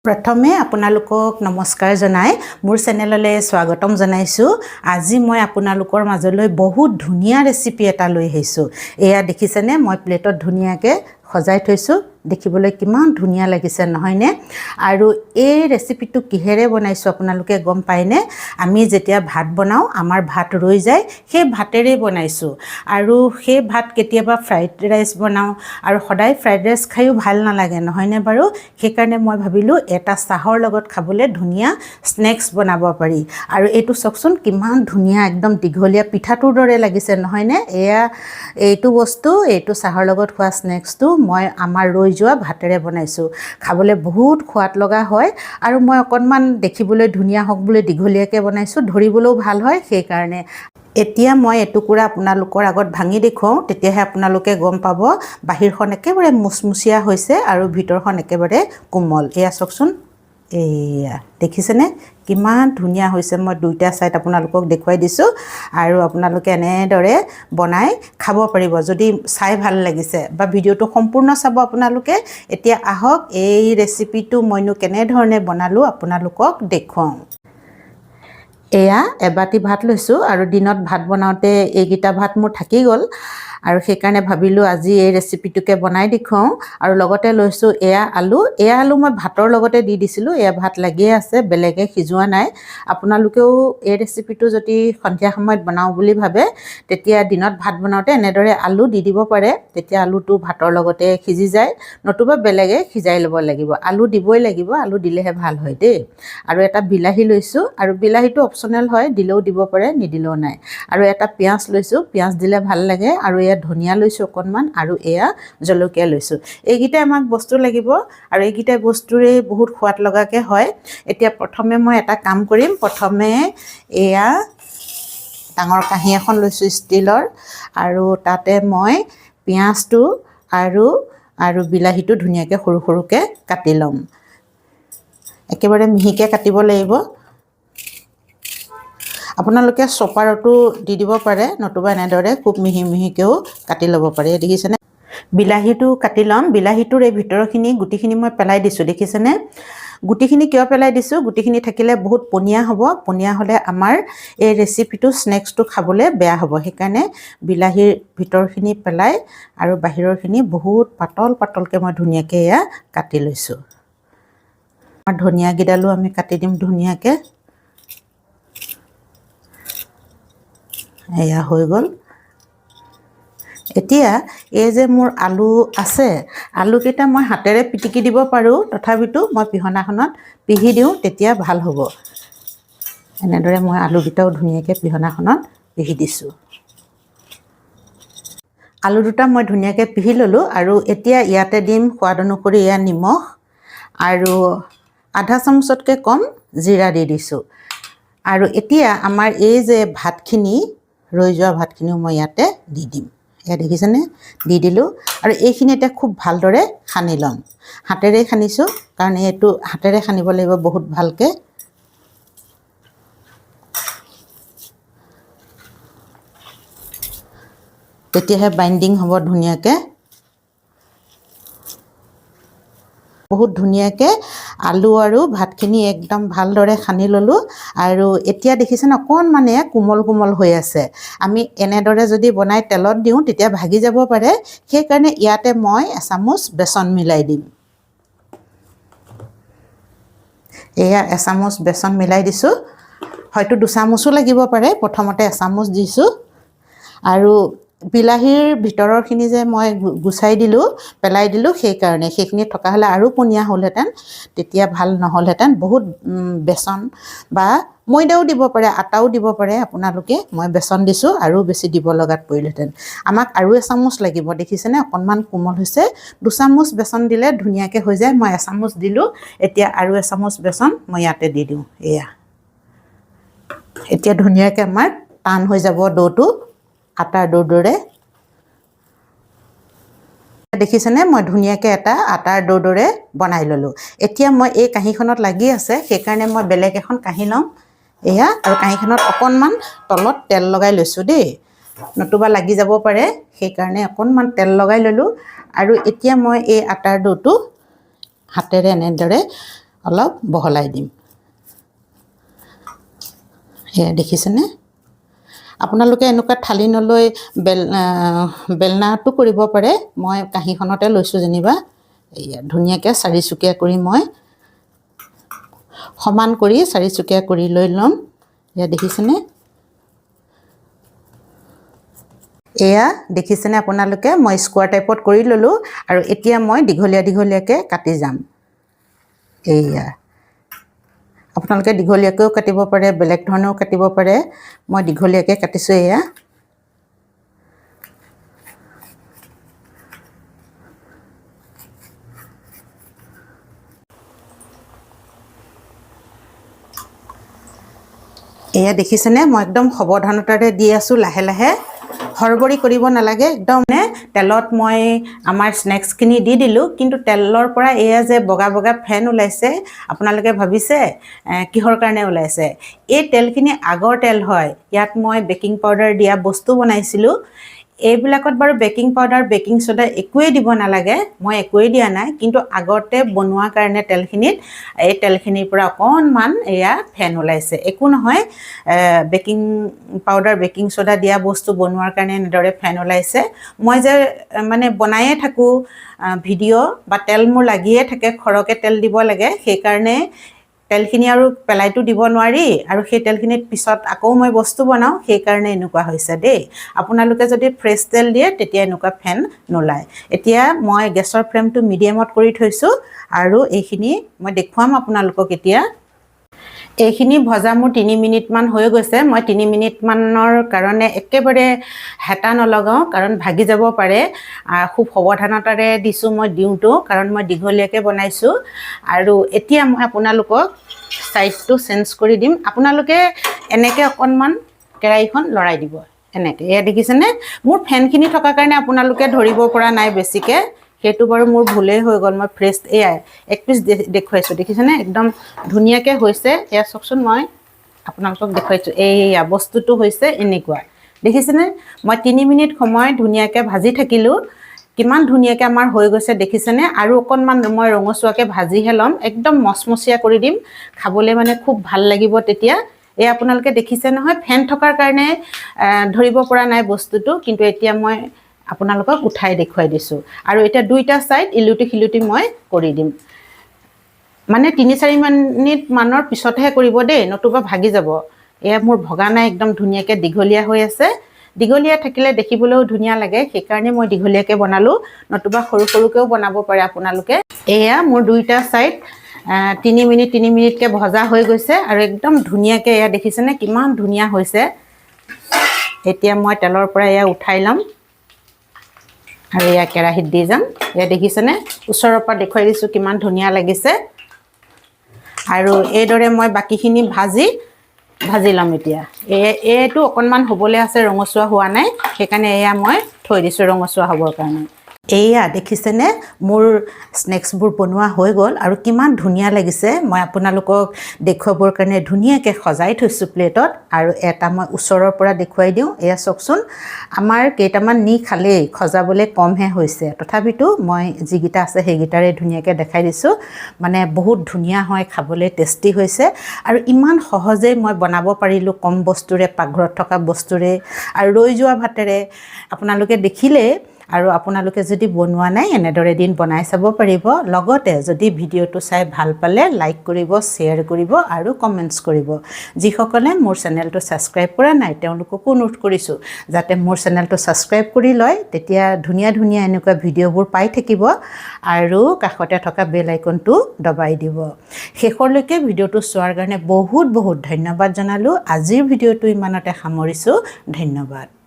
प्रथमे आपनालोকক नमस्कार जनाई मोर चेनेलले स्वागतम जनाइछु। আজি মই आपनालोকৰ মাজলৈ বহুত ধুনিয়া ৰেচিপি এটা লৈ আহিছো। এয়া দেখিছেনে মই প্লেটত ধুনিয়াকে সজাই থৈছো। দেখিবলৈ কিমান ধুনিয়া লাগিছে নহয়নে? আৰু এই ৰেচিপিটো কিহেৰে বনাইছো আপোনালোকে গম পায়নে? আমি যেতিয়া ভাত বনাও আমাৰ ভাত ৰৈ যায় সেই ভাতেৰে বনাইছো। আৰু সেই ভাত কেতিয়াবা ফ্ৰাইড ৰাইস বনাও আৰু সদায় ফ্ৰাইড ৰাইস খাইও ভাল নালাগে নহয়নে বাৰু? সেইকাৰণে মই ভাবিলো এটা চাহৰ লগত খাবলৈ ধুনিয়া স্নেক্স বনাব পাৰি। আৰু এইটো চকচোন কিমান ধুনিয়া একদম দীঘলীয়া পিঠাটোৰ দৰে লাগিছে নহয়নে? এইটো বস্তু এইটো চাহৰ লগত খোৱা স্নেক্সটো মই আমাৰ ৰৈ যোৱা ভাতেৰে বনাইছো। খাবলৈ বহুত সোৱাদ লগা হয় আৰু মই অকনমান দেখিবলৈ ধুনিয়া হওক বুলি দীঘলীয়াকে বনাইছো, ধৰিবলৈও ভাল হয় সেইকাৰণে। এতিয়া মই এটুকুৰা আপোনালোকৰ আগত ভাঙি দেখুৱাও, তেতিয়াহে আপোনালোকে গম পাব বাহিৰখন একেবাৰে মুচমুচিয়া হৈছে আৰু ভিতৰখন একেবাৰে কোমল। এয়া চকচোন, এয়া দেখিছেনে কিমান ধুনিয়া হৈছে। মই দুইটা সাইড আপোনালোকক দেখুৱাই দিছো আৰু আপোনালোকে এনেদৰে বনাই খাব পাৰিব যদি চাই ভাল লাগিছে বা ভিডিওটো সম্পূৰ্ণ চাব আপোনালোকে। এতিয়া আহক এই ৰেচিপিটো মইনো কেনে ধৰণে বনালো আপোনালোকক দেখুৱাও। এয়া এবাটি ভাত লৈছো আৰু দিনত ভাত বনাওতে এইগিটা ভাত মোৰ থাকি গল আৰু সেইকাৰণে ভাবিলো আজি এই ৰেচিপিটোকে বনাই দেখুৱাও। আৰু লগতে লৈছো এয়া আলু মই ভাতৰ লগতে দি দিছিলো। এয়া ভাত লাগিয়ে আছে, বেলেগে সিজোৱা নাই। আপোনালোকেও এই ৰেচিপিটো যদি সন্ধিয়া সময়ত বনাও বুলি ভাবে তেতিয়া দিনত ভাত বনাওতে এনেদৰে আলু দি দিব পাৰে, তেতিয়া আলুটো ভাতৰ লগতে সিজি যায়। নতুবা বেলেগে সিজাই ল'ব লাগিব। আলু দিবই লাগিব, আলু দিলেহে ভাল হয় দেই। আৰু এটা বিলাহী লৈছো আৰু বিলাহীটো অপচনেল হয়, দিলেও দিব পাৰে নিদিলেও নাই। আৰু এটা পিয়াজ লৈছো, পিয়াজ দিলে ভাল লাগে। আৰু এয়া ধনিয়া লৈছো অকনমান আৰু এয়া জলকীয়া লৈছো। এইগিটা আমাক বস্তু লাগিব আৰু এইগিটা বস্তুৰে বহুত সোৱাদ লগাকে হয়। এতিয়া প্ৰথমে মই এটা কাম কৰিম, প্ৰথমে এয়া ডাঙৰ কাঁহী এখন লৈছো ষ্টিলৰ আৰু তাতে মই পিয়াজটো আৰু বিলাহীটো ধুনীয়াকে সৰু সৰুকে কাটি লম। একেবাৰে মিহিকে কাটিব লাগিব। আপোনালোকে চপাৰটো দি দিব পাৰে, নতুবা এনেদৰে খুব মিহি মিহিকেও কাটি ল'ব পাৰে। দেখিছেনে বিলাহীটো কাটি লম। বিলাহীটোৰ এই ভিতৰখিনি গুটিখিনি মই পেলাই দিছো, দেখিছেনে? গুটিখিনি কিয় পেলাই দিছো? গুটিখিনি থাকিলে বহুত পনীয়া হ'ব, পনীয়া হ'লে আমাৰ এই ৰেচিপিটো স্নেক্সটো খাবলৈ বেয়া হ'ব। সেইকাৰণে বিলাহীৰ ভিতৰখিনি পেলাই আৰু বাহিৰৰখিনি বহুত পাতল পাতলকে মই ধুনীয়াকে এয়া কাটি লৈছো। আমাৰ ধনিয়া গিডালো আমি কাটি দিম ধুনীয়াকে। এয়া হৈ গ'ল। এতিয়া এই যে মোৰ আলু আছে, আলুকেইটা মই হাতেৰে পিটিকি দিব পাৰো, তথাপিতো মই পিহনাখনত পিহি দিওঁ, তেতিয়া ভাল হ'ব। এনেদৰে মই আলুকেইটাও ধুনীয়াকে পিহনাখনত পিহি দিছো। আলু দুটা মই ধুনীয়াকে পিহি ললো আৰু এতিয়া ইয়াতে দিম সোৱাদ অনুসৰি এয়া নিমখ আৰু আধা চামুচতকৈ কম জিৰা দি দিছো। আৰু এতিয়া আমাৰ এই যে ভাতখিনি ৰৈ যোৱা ভাতখিনিও মই ইয়াতে দি দিম। এয়া দেখিছেনে? দি দিলো আৰু এইখিনি এতিয়া খুব ভালদৰে সানি ল'ম। হাতেৰে সানিছো কাৰণ এইটো হাতেৰে সানিব লাগিব বহুত ভালকে। তেতিয়াহে বাইন্ডিং হ'ব ধুনীয়াকে। বহুত ধুনীয়াকে আলু আৰু ভাতখিনি একদম ভালদৰে সানি ললো আৰু এতিয়া দেখিছেনে অকণমান কোমল কোমল হৈ আছে। আমি এনেদৰে যদি বনাই তেলত দিওঁ তেতিয়া ভাগি যাব পাৰে, সেইকাৰণে ইয়াতে মই এচামুচ বেচন মিলাই দিম। এয়া এচামুচ বেচন মিলাই দিছো, হয়তো দুচামুচো লাগিব পাৰে, প্ৰথমতে এচামুচ দিছো। আৰু বিলাহীৰ ভিতৰৰখিনি যে মই গুচাই দিলো, পেলাই দিলো, সেইখিনি থকা হ'লে আৰু পনীয়া হ'লহেঁতেন, তেতিয়া ভাল নহ'লহেঁতেন। বহুত বেচন বা ময়দাও দিব পাৰে, আটাও দিব পাৰে আপোনালোকে। মই বেচন দিছো আৰু বেছি দিব লগাত পৰিলহেঁতেন। আমাক আৰু এচামুচ লাগিব, দেখিছেনে অকণমান কোমল হৈছে। দুচামুচ বেচন দিলে ধুনীয়াকে হৈ যায়। মই এচামুচ দিলো, এতিয়া আৰু এচামুচ বেচন মই ইয়াতে দি দিওঁ। এতিয়া ধুনীয়াকে আমাৰ টান হৈ যাব ডোটো, আটাৰ ডোৰ দৰে। দেখিছেনে মই ধুনীয়াকে এটা আটাৰ ডোৰ দৰে বনাই ললো। এতিয়া মই এই কাঁহীখনত লাগি আছে, সেইকাৰণে মই বেলেগ এখন কাঁহী লম। এয়া আৰু কাঁহীখনত অকণমান তলত তেল লগাই লৈছো দেই, নতুবা লাগি যাব পাৰে, সেইকাৰণে অকণমান তেল লগাই ললো। আৰু এতিয়া মই এই আটাৰ ডোটো হাতেৰে এনেদৰে অলপ বহলাই দিম এয়া দেখিছেনে আপোনালোকে এনেকুৱা থালি নলৈ বেলনাটো কৰিব পাৰে মই কাঁহীখনতে লৈছোঁ যেনিবা এয়া ধুনীয়াকৈ চাৰিচুকীয়া কৰি মই সমান কৰি চাৰিচুকীয়া কৰি লৈ ল'ম এয়া দেখিছেনে এয়া দেখিছেনে আপোনালোকে মই স্কোৱাৰ টাইপত কৰি ল'লোঁ আৰু এতিয়া মই দীঘলীয়াকৈ কাটি যাম এয়া আপোনালোকে দীঘলীয়াকৈও কাটিব পাৰে বেলেগ ধৰণেও কাটিব পাৰে মই দীঘলীয়াকৈ কাটিছোঁ এয়া এয়া দেখিছেনে মই একদম সাৱধানতাৰে দি আছোঁ লাহে লাহে হৰবৰি কৰিব নালাগে একদম নে তেলত মই আমাৰ স্নেক্সখিনি দি দিলোঁ কিন্তু তেলৰ পৰা এয়া যে বগা বগা ফেন ওলাইছে আপোনালোকে ভাবিছে কিহৰ কাৰণে ওলাইছে এই তেলখিনি আগৰ তেল হয় ইয়াত মই বেকিং পাউডাৰ দিয়া বস্তু বনাইছিলোঁ এইবিলাকত বাৰু বেকিং পাউডাৰ বেকিং সোডা একোৱেই দিব নালাগে মই একোৱেই দিয়া নাই কিন্তু আগতে বনোৱা কাৰণে তেলখিনিত এই তেলখিনিৰ পৰা অকণমান এয়া ফেন ওলাইছে একো নহয় বেকিং পাউডাৰ বেকিং সোডা দিয়া বস্তু বনোৱাৰ কাৰণে এনেদৰে ফেন ওলাইছে মই যে মানে বনায়ে থাকোঁ ভিডিঅ' বা তেল মোৰ লাগিয়ে থাকে খৰকে তেল দিব লাগে সেইকাৰণে তেলখিনি আৰু পেলাইটো দিব নোৱাৰি আৰু সেই তেলখিনিত পিছত আকৌ মই বস্তু বনাওঁ সেইকাৰণে এনেকুৱা হৈছে দেই আপোনালোকে যদি ফ্ৰেছ তেল দিয়ে তেতিয়া এনেকুৱা ফেন নোলায় এতিয়া মই গেছৰ ফ্লেমটো মিডিয়ামত কৰি থৈছোঁ আৰু এইখিনি মই দেখুৱাম আপোনালোকক এতিয়া এইখিনি ভজা মোৰ 3 মিনিটমান হৈ গৈছে মই 3 মিনিটমানৰ কাৰণে একেবাৰে হেতা নলগাওঁ কাৰণ ভাগি যাব পাৰে খুব সাৱধানতাৰে দিছোঁ মই দিওঁতো কাৰণ মই দীঘলীয়াকৈ বনাইছোঁ আৰু এতিয়া মই আপোনালোকক সাইডটো চেঞ্জ কৰি দিম আপোনালোকে এনেকৈ অকণমান কেৰাহীখন লৰাই দিব এনেকৈ এয়া দেখিছেনে মোৰ ফেনখিনি থকাৰ কাৰণে আপোনালোকে ধৰিব পৰা নাই বেছিকৈ সেইটো বাৰু মোৰ ভুলেই হৈ গ'ল মই ফ্ৰেছ এয়া এক পিচ দেখুৱাইছোঁ দেখিছেনে একদম ধুনীয়াকৈ হৈছে এয়া চাওকচোন মই আপোনালোকক দেখুৱাইছোঁ এইয়া বস্তুটো হৈছে এনেকুৱা দেখিছেনে মই 3 মিনিট সময় ধুনীয়াকৈ ভাজি থাকিলোঁ কিমান ধুনীয়াকৈ আমাৰ হৈ গৈছে দেখিছেনে আৰু অকণমান মই ৰঙচুৱাকৈ ভাজিহে ল'ম একদম মচমচীয়া কৰি দিম খাবলৈ মানে খুব ভাল লাগিব তেতিয়া এই আপোনালোকে দেখিছে নহয় ফেন থকাৰ কাৰণে ধৰিব পৰা নাই বস্তুটো কিন্তু এতিয়া মই আপোনালোকক উঠাই দেখুৱাই দিছোঁ আৰু এতিয়া দুইটা সাইড ইলুটি খিলুটি মই কৰি দিম মানে 3-4 মিনিট মানৰ পিছতহে কৰিব দেই নতুবা ভাগি যাব এয়া মোৰ ভগা নাই একদম ধুনীয়াকৈ দীঘলীয়া হৈ আছে দীঘলীয়া থাকিলে দেখিবলৈও ধুনীয়া লাগে সেইকাৰণে মই দীঘলীয়াকৈ বনালোঁ নতুবা সৰু সৰুকৈও বনাব পাৰে আপোনালোকে এয়া মোৰ দুইটা সাইড 3 মিনিটকৈ ভজা হৈ গৈছে আৰু একদম ধুনীয়াকৈ এয়া দেখিছেনে কিমান ধুনীয়া হৈছে এতিয়া মই তেলৰ পৰা এয়া উঠাই ল'ম আৰু এয়া কেৰাহীত দি যাম এয়া দেখিছেনে ওচৰৰ পৰা দেখুৱাই দিছোঁ কিমান ধুনীয়া লাগিছে আৰু এইদৰে মই বাকিখিনি ভাজি ল'ম এতিয়া এইটো অকণমান হ'বলৈ আছে ৰঙচুৱা হোৱা নাই সেইকাৰণে এয়া মই থৈ দিছোঁ ৰঙচুৱা হ'বৰ কাৰণে এয়া দেখিছেনে মোৰ স্নেক্সবোৰ বনোৱা হৈ গ'ল আৰু কিমান ধুনীয়া লাগিছে মই আপোনালোকক দেখুৱাবৰ কাৰণে ধুনীয়াকৈ সজাই থৈছোঁ প্লেটত আৰু এটা মই ওচৰৰ পৰা দেখুৱাই দিওঁ এয়া চাওকচোন আমাৰ কেইটামান নি খালেই সজাবলৈ কমহে হৈছে তথাপিতো মই যিকেইটা আছে সেইকেইটাৰে ধুনীয়াকৈ দেখাই দিছোঁ মানে বহুত ধুনীয়া হয় খাবলৈ টেষ্টি হৈছে আৰু ইমান সহজেই মই বনাব পাৰিলোঁ কম বস্তুৰে পাকঘৰত থকা বস্তুৰে আৰু ৰৈ যোৱা ভাতেৰে আপোনালোকে দেখিলে আৰু আপোনালোকে যদি বনোৱা নাই এনেদৰে দিন বনাই চাব পাৰিব লগতে যদি ভিডিঅ'টো চাই ভাল পালে লাইক কৰিব শ্বেয়াৰ কৰিব আৰু কমেণ্টছ কৰিব যিসকলে মোৰ চেনেলটো ছাবস্ক্ৰাইব কৰা নাই তেওঁলোককো অনুৰোধ কৰিছোঁ যাতে মোৰ চেনেলটো ছাবস্ক্ৰাইব কৰি লয় তেতিয়া ধুনীয়া ধুনীয়া এনেকুৱা ভিডিঅ'বোৰ পাই থাকিব আৰু কাষতে থকা বেল আইকনটো দবাই দিব শেষলৈকে ভিডিঅ'টো চোৱাৰ কাৰণে বহুত বহুত ধন্যবাদ জনালোঁ আজিৰ ভিডিঅ'টো ইমানতে সামৰিছোঁ ধন্যবাদ